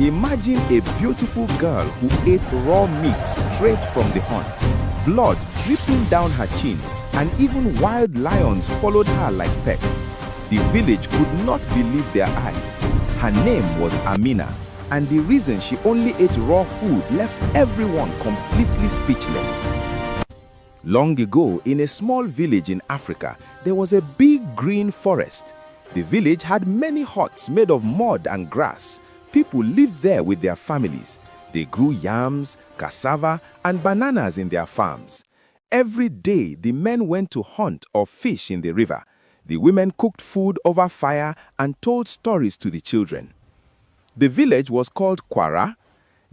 Imagine a beautiful girl who ate raw meat straight from the hunt, blood dripping down her chin, and even wild lions followed her like pets. The village could not believe their eyes. Her name was Amina, and the reason she only ate raw food left everyone completely speechless. Long ago, in a small village in Africa, there was a big green forest. The village had many huts made of mud and grass. People lived there with their families. They grew yams, cassava, and bananas in their farms. Every day, the men went to hunt or fish in the river. The women cooked food over fire and told stories to the children. The village was called Kwara.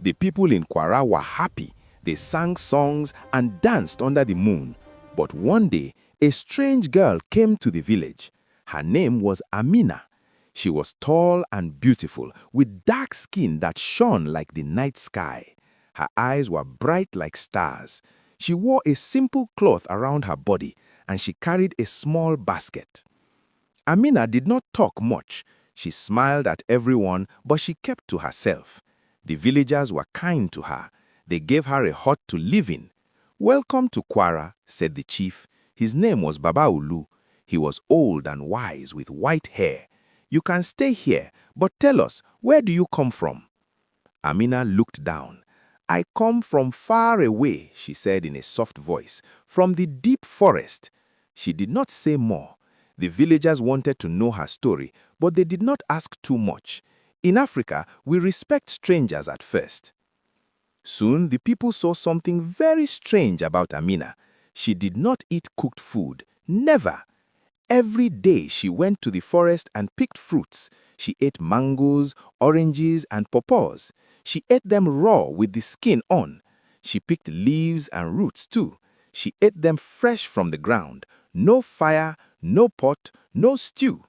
The people in Kwara were happy. They sang songs and danced under the moon. But one day, a strange girl came to the village. Her name was Amina. She was tall and beautiful, with dark skin that shone like the night sky. Her eyes were bright like stars. She wore a simple cloth around her body, and she carried a small basket. Amina did not talk much. She smiled at everyone, but she kept to herself. The villagers were kind to her. They gave her a hut to live in. "Welcome to Kwara," said the chief. His name was Baba Ulu. He was old and wise with white hair. "You can stay here, but tell us, where do you come from?" Amina looked down. "I come from far away," she said in a soft voice, "from the deep forest." She did not say more. The villagers wanted to know her story, but they did not ask too much. In Africa, we respect strangers at first. Soon, the people saw something very strange about Amina. She did not eat cooked food. Never. Every day, she went to the forest and picked fruits. She ate mangoes, oranges, and pawpaws. She ate them raw with the skin on. She picked leaves and roots too. She ate them fresh from the ground. No fire, no pot, no stew.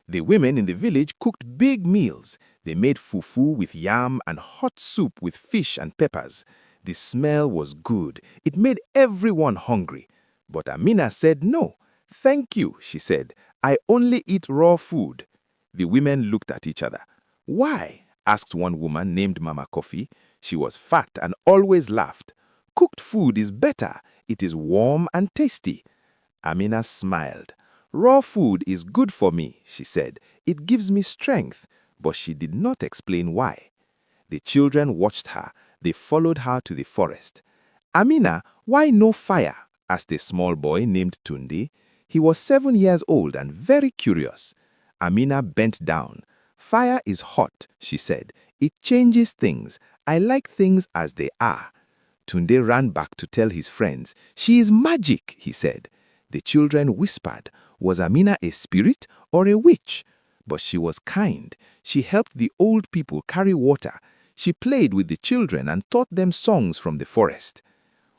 The women in the village cooked big meals. They made fufu with yam and hot soup with fish and peppers. The smell was good. It made everyone hungry. But Amina said no. "Thank you," she said. "I only eat raw food." The women looked at each other. "Why?" asked one woman named Mama Kofi. She was fat and always laughed. "Cooked food is better. It is warm and tasty." Amina smiled. "Raw food is good for me," she said. "It gives me strength." But she did not explain why. The children watched her. They followed her to the forest. "Amina, why no fire?" asked a small boy named Tunde. He was 7 years old and very curious. Amina bent down. "Fire is hot," she said. "It changes things. I like things as they are." Tunde ran back to tell his friends. "She is magic," he said. The children whispered, was Amina a spirit or a witch? But she was kind. She helped the old people carry water. She played with the children and taught them songs from the forest.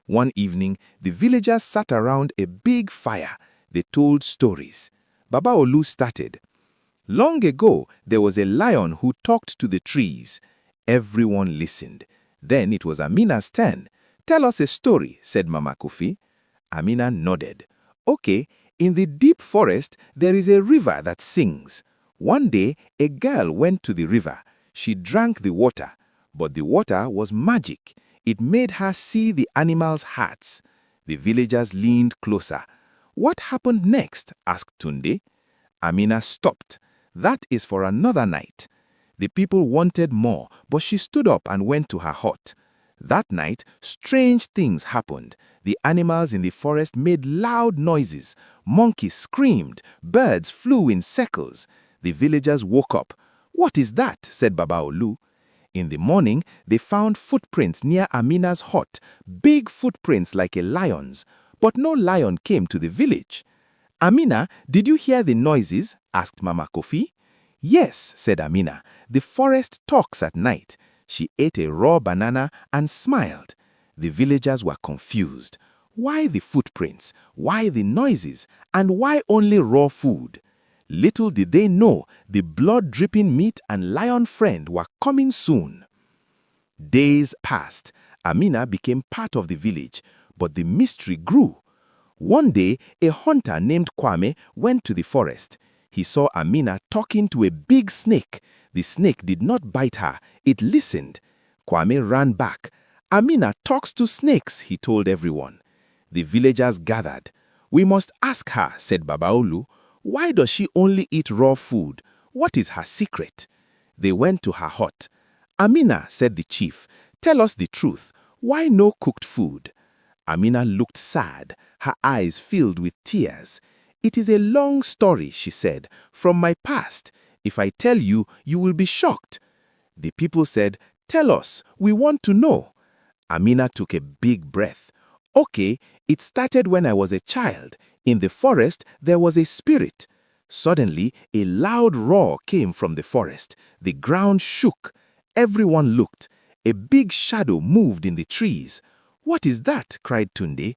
One evening, the villagers sat around a big fire. They told stories. Baba Olu started. "Long ago, there was a lion who talked to the trees." Everyone listened. Then it was Amina's turn. "Tell us a story," said Mama Kofi. Amina nodded. "Okay, in the deep forest, there is a river that sings. One day, a girl went to the river. She drank the water, but the water was magic. It made her see the animals' hearts." The villagers leaned closer. "What happened next?" asked Tunde. Amina stopped. "That is for another night." The people wanted more, but she stood up and went to her hut. That night, strange things happened. The animals in the forest made loud noises. Monkeys screamed. Birds flew in circles. The villagers woke up. "What is that?" said Baba Olu. In the morning, they found footprints near Amina's hut, big footprints like a lion's. But no lion came to the village. "Amina, did you hear the noises?" asked Mama Kofi. "Yes," said Amina. "The forest talks at night." She ate a raw banana and smiled. The villagers were confused. Why the footprints? Why the noises? And why only raw food? Little did they know the blood-dripping meat and lion friend were coming soon. Days passed. Amina became part of the village, but the mystery grew. One day, a hunter named Kwame went to the forest. He saw Amina talking to a big snake. The snake did not bite her, it listened. Kwame ran back. Amina talks to snakes, he told everyone. The villagers gathered. We must ask her, said Babaolu. Why does she only eat raw food? What is her secret? They went to her hut. Amina, said the chief, tell us the truth. Why no cooked food? Amina looked sad, her eyes filled with tears. It is a long story, she said, from my past. If I tell you, you will be shocked. The people said, tell us, we want to know. Amina took a big breath. Okay, it started when I was a child. In the forest, there was a spirit. Suddenly, a loud roar came from the forest. The ground shook. Everyone looked. A big shadow moved in the trees. What is that? Cried Tunde.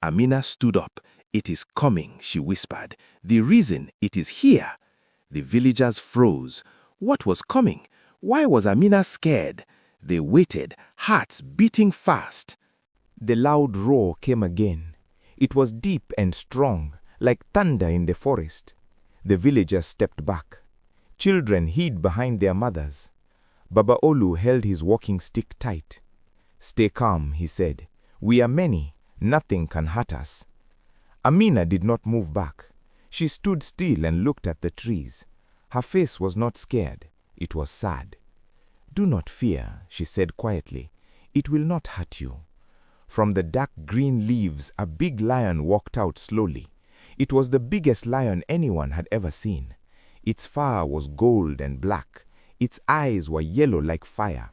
Amina stood up. It is coming, she whispered. The reason it is here. The villagers froze. What was coming? Why was Amina scared? They waited, hearts beating fast. The loud roar came again. It was deep and strong, like thunder in the forest. The villagers stepped back. Children hid behind their mothers. Babaolu held his walking stick tight. Stay calm, he said. We are many. Nothing can hurt us. Amina did not move back. She stood still and looked at the trees. Her face was not scared. It was sad. Do not fear, she said quietly. It will not hurt you. From the dark green leaves, a big lion walked out slowly. It was the biggest lion anyone had ever seen. Its fur was gold and black. Its eyes were yellow like fire.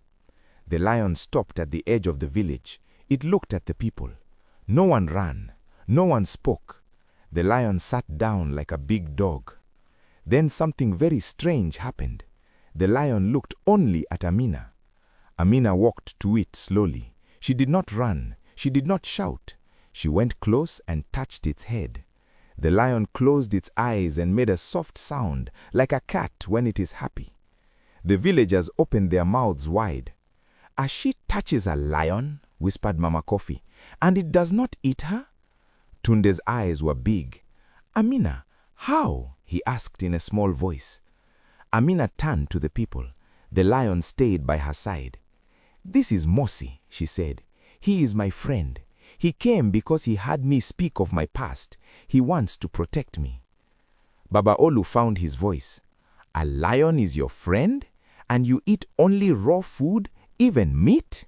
The lion stopped at the edge of the village. It looked at the people. No one ran. No one spoke. The lion sat down like a big dog. Then something very strange happened. The lion looked only at Amina. Amina walked to it slowly. She did not run. She did not shout. She went close and touched its head. The lion closed its eyes and made a soft sound, like a cat when it is happy. The villagers opened their mouths wide. As she touches a lion, whispered Mama Kofi, and it does not eat her? Tunde's eyes were big. Amina, how? He asked in a small voice. Amina turned to the people. The lion stayed by her side. This is Mosi, she said. He is my friend. He came because he heard me speak of my past. He wants to protect me. Babaolu found his voice. A lion is your friend? And you eat only raw food, even meat?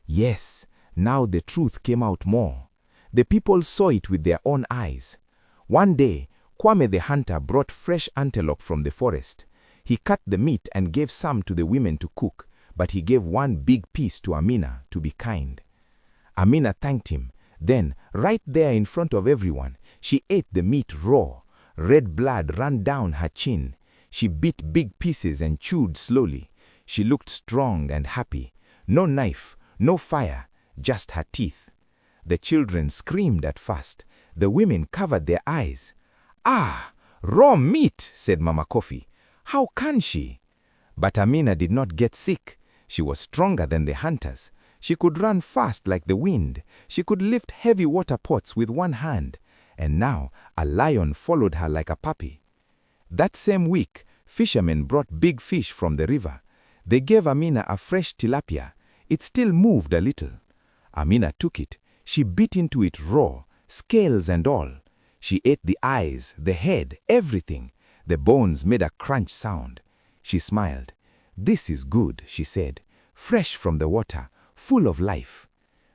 Yes, now the truth came out more. The people saw it with their own eyes. One day, Kwame the hunter brought fresh antelope from the forest. He cut the meat and gave some to the women to cook, but he gave one big piece to Amina to be kind. Amina thanked him. Then, right there in front of everyone, she ate the meat raw. Red blood ran down her chin. She bit big pieces and chewed slowly. She looked strong and happy. No knife, no fire, just her teeth. The children screamed at first. The women covered their eyes. Ah, raw meat, said Mama Kofi. How can she? But Amina did not get sick. She was stronger than the hunters. She could run fast like the wind. She could lift heavy water pots with one hand. And now a lion followed her like a puppy. That same week, fishermen brought big fish from the river. They gave Amina a fresh tilapia. It still moved a little. Amina took it. She bit into it raw, scales and all. She ate the eyes, the head, everything. The bones made a crunch sound. She smiled. This is good, she said. Fresh from the water, full of life.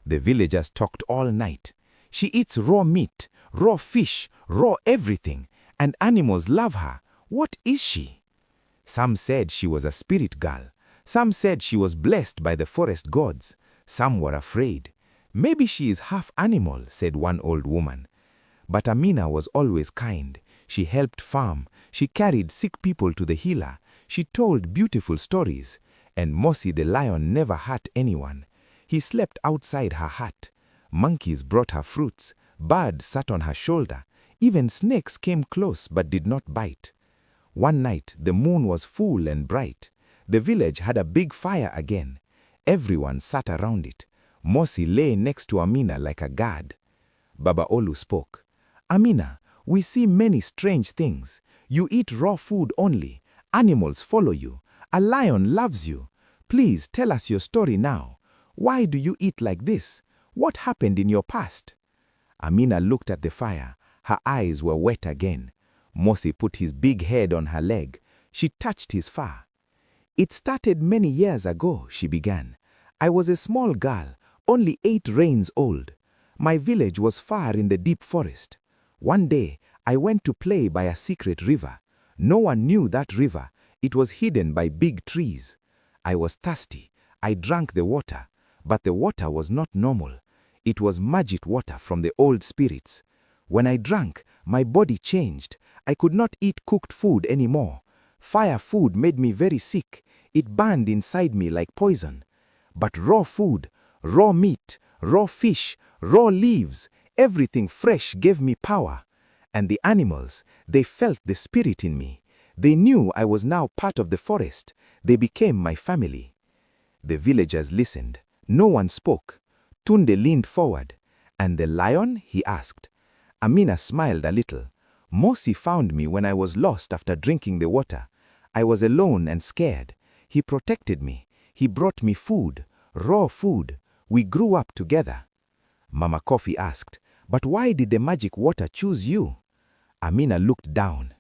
The villagers talked all night. She eats raw meat, raw fish, raw everything, and animals love her. What is she? Some said she was a spirit girl. Some said she was blessed by the forest gods. Some were afraid. Maybe she is half animal, said one old woman. But Amina was always kind. She helped farm. She carried sick people to the healer. She told beautiful stories. And Mosi the lion never hurt anyone. He slept outside her hut. Monkeys brought her fruits. Birds sat on her shoulder. Even snakes came close but did not bite. One night, the moon was full and bright. The village had a big fire again. Everyone sat around it. Mosi lay next to Amina like a guard. Babaolu spoke. Amina, we see many strange things. You eat raw food only. Animals follow you. A lion loves you. Please tell us your story now. Why do you eat like this? What happened in your past?" Amina looked at the fire. Her eyes were wet again. Mosi put his big head on her leg. She touched his fur. "It started many years ago," she began. "I was a small girl, only 8 reigns old. My village was far in the deep forest. One day, I went to play by a secret river. No one knew that river. It was hidden by big trees. I was thirsty. I drank the water, but the water was not normal. It was magic water from the old spirits. When I drank, my body changed. I could not eat cooked food anymore. Fire food made me very sick. It burned inside me like poison. But raw food, raw meat, raw fish, raw leaves, everything fresh gave me power. And the animals, they felt the spirit in me. They knew I was now part of the forest. They became my family." The villagers listened. No one spoke. Tunde leaned forward. "And the lion?" he asked. Amina smiled a little. "Mosi found me when I was lost after drinking the water. I was alone and scared. He protected me. He brought me food, raw food. We grew up together." Mama Coffee asked, "But why did the magic water choose you?" Amina looked down.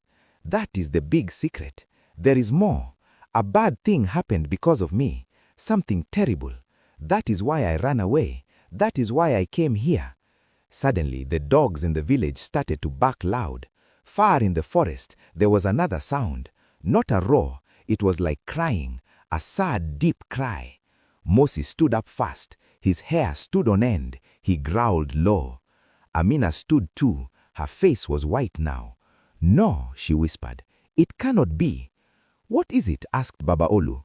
"That is the big secret. There is more. A bad thing happened because of me. Something terrible. That is why I ran away. That is why I came here." Suddenly, the dogs in the village started to bark loud. Far in the forest, there was another sound. Not a roar. It was like crying, a sad, deep cry. Mosi stood up fast. His hair stood on end. He growled low. Amina stood too. Her face was white now. "No," she whispered. "It cannot be." "What is it?" asked Baba Olu.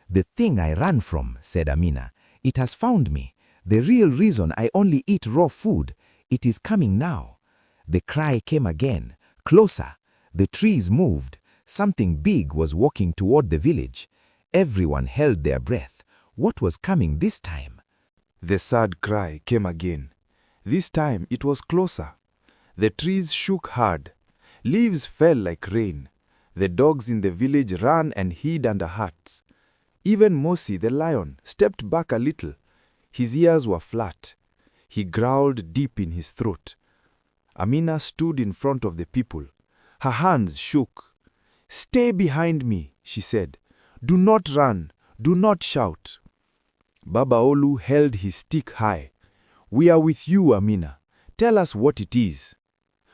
"The thing I ran from," said Amina. "It has found me. The real reason I only eat raw food. It is coming now." The cry came again, closer. The trees moved. Something big was walking toward the village. Everyone held their breath. What was coming this time? The sad cry came again. This time it was closer. The trees shook hard. Leaves fell like rain. The dogs in the village ran and hid under huts. Even Mosi the lion stepped back a little. His ears were flat. He growled deep in his throat. Amina stood in front of the people. Her hands shook. "Stay behind me," she said. "Do not run. Do not shout." Baba Olu held his stick high. "We are with you, Amina. Tell us what it is."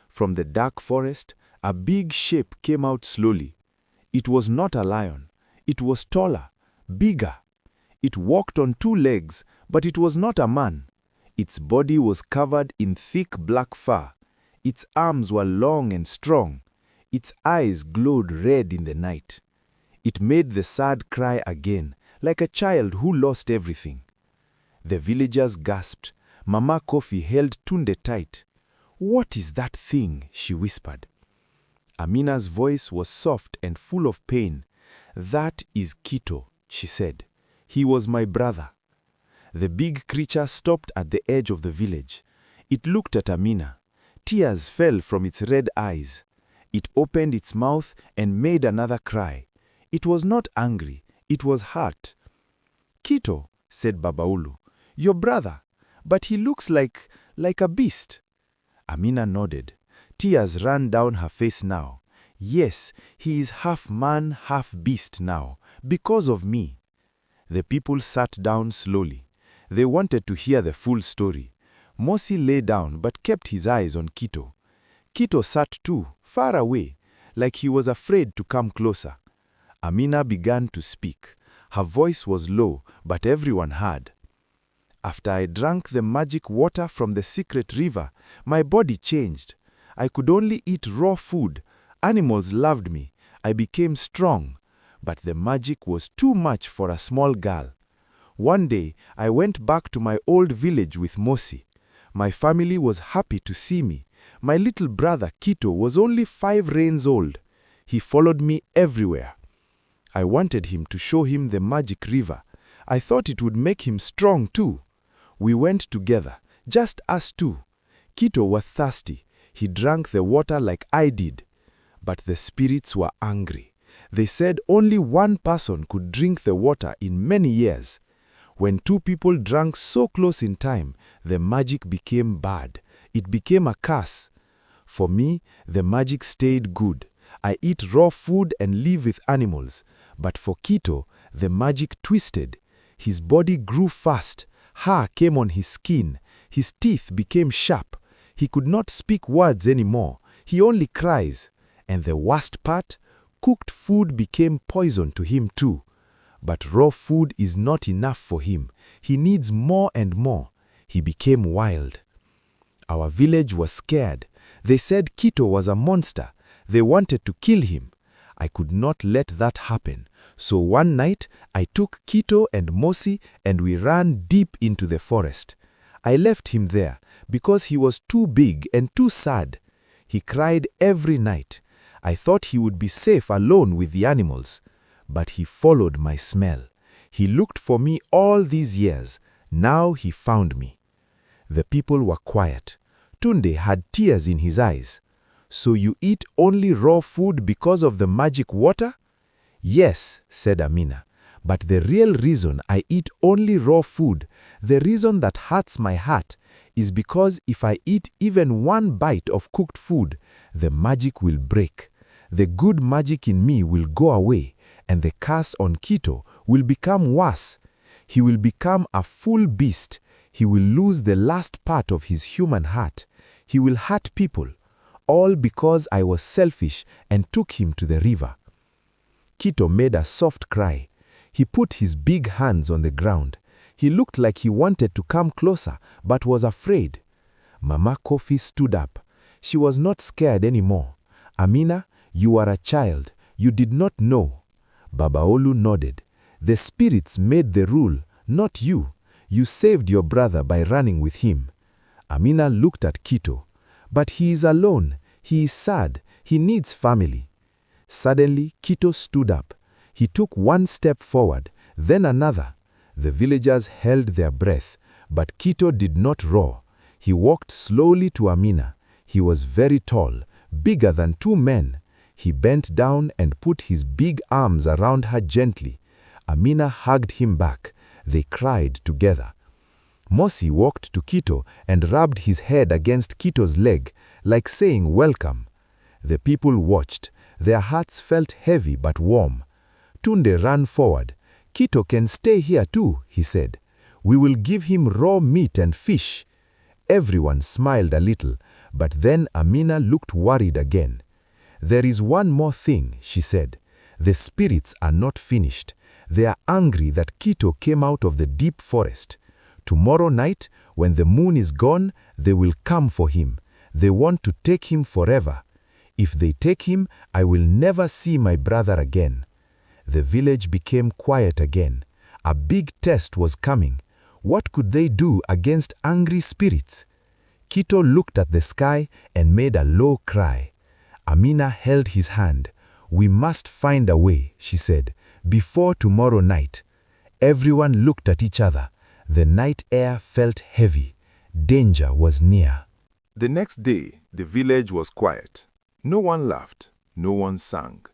From the dark forest, a big shape came out slowly. It was not a lion. It was taller, bigger. It walked on 2 legs, but it was not a man. Its body was covered in thick black fur. Its arms were long and strong. Its eyes glowed red in the night. It made the sad cry again, like a child who lost everything. The villagers gasped. Mama Coffee held Tunde tight. "What is that thing?" she whispered. Amina's voice was soft and full of pain. "That is Kito," she said. "He was my brother." The big creature stopped at the edge of the village. It looked at Amina. Tears fell from its red eyes. It opened its mouth and made another cry. It was not angry. It was hurt. "Kito," said Baba Olu, "your brother, but he looks like a beast." Amina nodded. Tears ran down her face now. "Yes, he is half man, half beast now, because of me." The people sat down slowly. They wanted to hear the full story. Mosi lay down but kept his eyes on Kito. Kito sat too, far away, like he was afraid to come closer. Amina began to speak. Her voice was low, but everyone heard. "After I drank the magic water from the secret river, my body changed. I could only eat raw food. Animals loved me. I became strong. But the magic was too much for a small girl. One day, I went back to my old village with Mosi. My family was happy to see me. My little brother Kito was only 5 reigns old. He followed me everywhere. I wanted him to show him the magic river. I thought it would make him strong too. We went together, just us two. Kito was thirsty. He drank the water like I did. But the spirits were angry. They said only one person could drink the water in many years. When two people drank so close in time, the magic became bad. It became a curse. For me, the magic stayed good. I eat raw food and live with animals. But for Kito, the magic twisted. His body grew fast. Hair came on his skin. His teeth became sharp. He could not speak words anymore. He only cries. And the worst part, cooked food became poison to him too. But raw food is not enough for him. He needs more and more. He became wild. Our village was scared. They said Kito was a monster. They wanted to kill him. I could not let that happen. So one night, I took Kito and Mosi and we ran deep into the forest. I left him there because he was too big and too sad. He cried every night. I thought he would be safe alone with the animals. But he followed my smell. He looked for me all these years. Now he found me. The people were quiet. Tunde had tears in his eyes. So you eat only raw food because of the magic water? Yes, said Amina. But the real reason I eat only raw food, the reason that hurts my heart, is because if I eat even one bite of cooked food, the magic will break. The good magic in me will go away, and the curse on Kito will become worse. He will become a full beast. He will lose the last part of his human heart. He will hurt people, all because I was selfish and took him to the river. Kito made a soft cry. He put his big hands on the ground. He looked like he wanted to come closer, but was afraid. Mama Kofi stood up. She was not scared anymore. Amina, you are a child. You did not know. Babaolu nodded. The spirits made the rule, not you. You saved your brother by running with him. Amina looked at Kito. But he is alone. He is sad. He needs family. Suddenly, Kito stood up. He took one step forward, then another. The villagers held their breath, but Kito did not roar. He walked slowly to Amina. He was very tall, bigger than two men. He bent down and put his big arms around her gently. Amina hugged him back. They cried together. Mosi walked to Kito and rubbed his head against Kito's leg, like saying welcome. The people watched. Their hearts felt heavy but warm. Tunde ran forward. Kito can stay here too, he said. We will give him raw meat and fish. Everyone smiled a little, but then Amina looked worried again. There is one more thing, she said. The spirits are not finished. They are angry that Kito came out of the deep forest. Tomorrow night, when the moon is gone, they will come for him. They want to take him forever. If they take him, I will never see my brother again. The village became quiet again. A big test was coming. What could they do against angry spirits? Kito looked at the sky and made a low cry. Amina held his hand. We must find a way, she said, before tomorrow night. Everyone looked at each other. The night air felt heavy. Danger was near. The next day, the village was quiet. No one laughed. No one sang.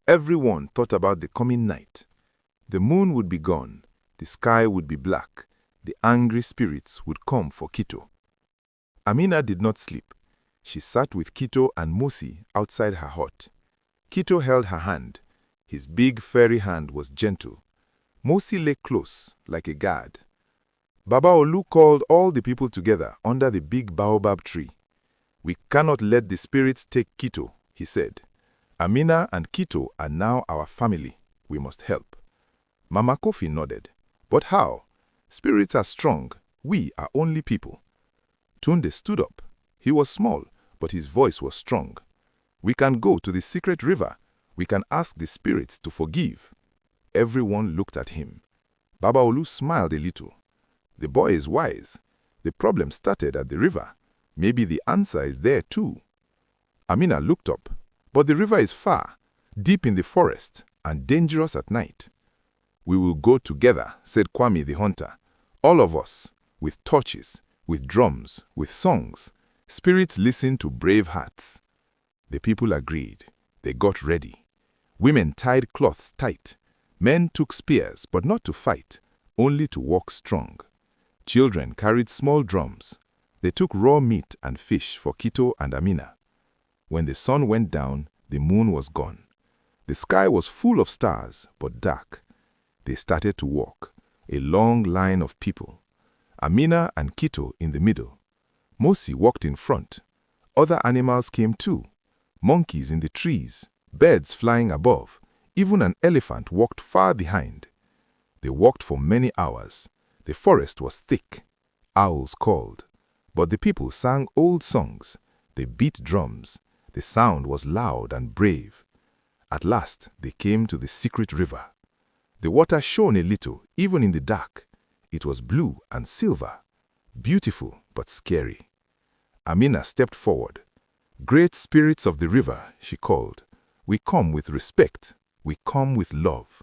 Everyone thought about the coming night. The moon would be gone. The sky would be black. The angry spirits would come for Kito. Amina did not sleep. She sat with Kito and Mosi outside her hut. Kito held her hand. His big furry hand was gentle. Mosi lay close, like a guard. Baba Olu called all the people together under the big baobab tree. We cannot let the spirits take Kito, he said. Amina and Kito are now our family. We must help. Mama Kofi nodded. But how? Spirits are strong. We are only people. Tunde stood up. He was small, but his voice was strong. We can go to the secret river. We can ask the spirits to forgive. Everyone looked at him. Baba Olu smiled a little. The boy is wise. The problem started at the river. Maybe the answer is there too. Amina looked up. But the river is far, deep in the forest, and dangerous at night. We will go together, said Kwame the hunter. All of us, with torches, with drums, with songs. Spirits listen to brave hearts. The people agreed. They got ready. Women tied cloths tight. Men took spears, but not to fight, only to walk strong. Children carried small drums. They took raw meat and fish for Kito and Amina. When the sun went down, the moon was gone. The sky was full of stars, but dark. They started to walk, a long line of people. Amina and Kito in the middle. Mosi walked in front. Other animals came too. Monkeys in the trees, birds flying above. Even an elephant walked far behind. They walked for many hours. The forest was thick. Owls called. But the people sang old songs. They beat drums. The sound was loud and brave. At last, they came to the secret river. The water shone a little, even in the dark. It was blue and silver. Beautiful, but scary. Amina stepped forward. "Great spirits of the river," she called. "We come with respect. We come with love."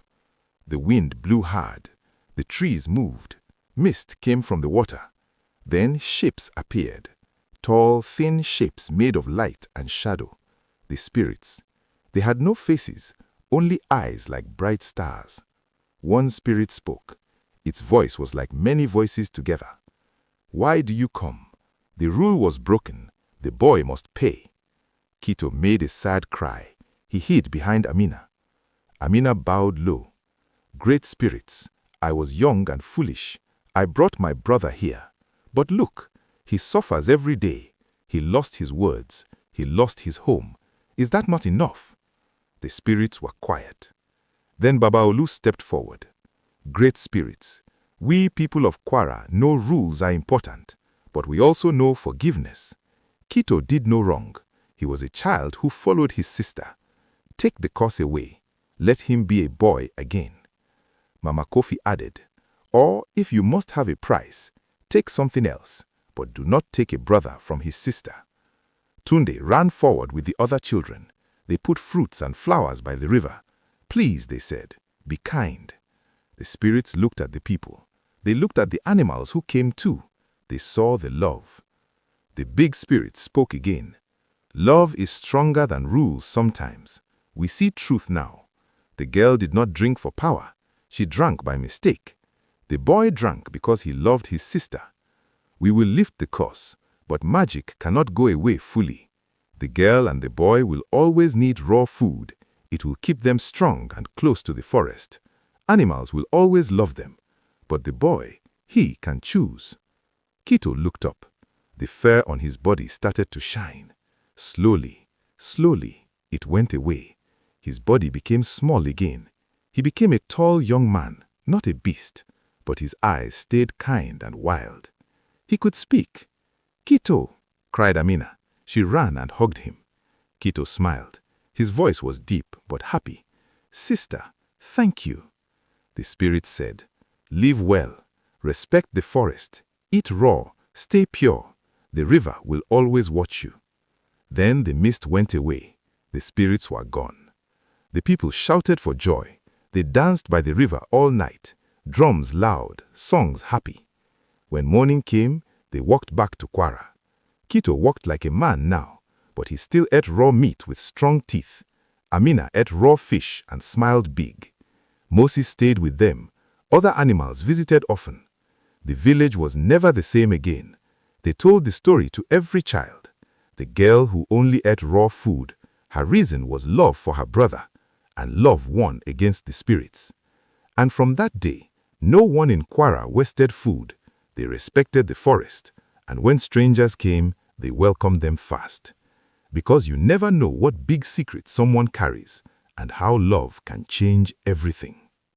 The wind blew hard. The trees moved. Mist came from the water. Then shapes appeared. Tall, thin shapes made of light and shadow. The spirits. They had no faces, only eyes like bright stars. One spirit spoke. Its voice was like many voices together. "Why do you come? The rule was broken. The boy must pay." Kito made a sad cry. He hid behind Amina. Amina bowed low. "Great spirits, I was young and foolish. I brought my brother here. But look, he suffers every day. He lost his words. He lost his home. Is that not enough?" The spirits were quiet. Then Babaolu stepped forward. "Great spirits, we people of Kwara know rules are important, but we also know forgiveness. Kito did no wrong. He was a child who followed his sister. Take the curse away. Let him be a boy again." Mama Kofi added, "Or if you must have a price, take something else, but do not take a brother from his sister." Tunde ran forward with the other children. They put fruits and flowers by the river. "Please," they said, "be kind." The spirits looked at the people. They looked at the animals who came too. They saw the love. The big spirit spoke again. "Love is stronger than rules sometimes. We see truth now. The girl did not drink for power. She drank by mistake. The boy drank because he loved his sister. We will lift the curse, but magic cannot go away fully. The girl and the boy will always need raw food. It will keep them strong and close to the forest. Animals will always love them. But the boy, he can choose." Kito looked up. The fur on his body started to shine. Slowly, slowly, it went away. His body became small again. He became a tall young man, not a beast, but his eyes stayed kind and wild. He could speak. "Kito!" cried Amina. She ran and hugged him. Kito smiled. His voice was deep but happy. "Sister, thank you." The spirit said, "Live well, respect the forest, eat raw, stay pure. The river will always watch you." Then the mist went away. The spirits were gone. The people shouted for joy. They danced by the river all night, drums loud, songs happy. When morning came, they walked back to Kwara. Kito walked like a man now, but he still ate raw meat with strong teeth. Amina ate raw fish and smiled big. Mosi stayed with them. Other animals visited often. The village was never the same again. They told the story to every child. The girl who only ate raw food, her reason was love for her brother, and love won against the spirits. And from that day, no one in Kwara wasted food. They respected the forest, and when strangers came, they welcomed them fast. Because you never know what big secret someone carries, and how love can change everything.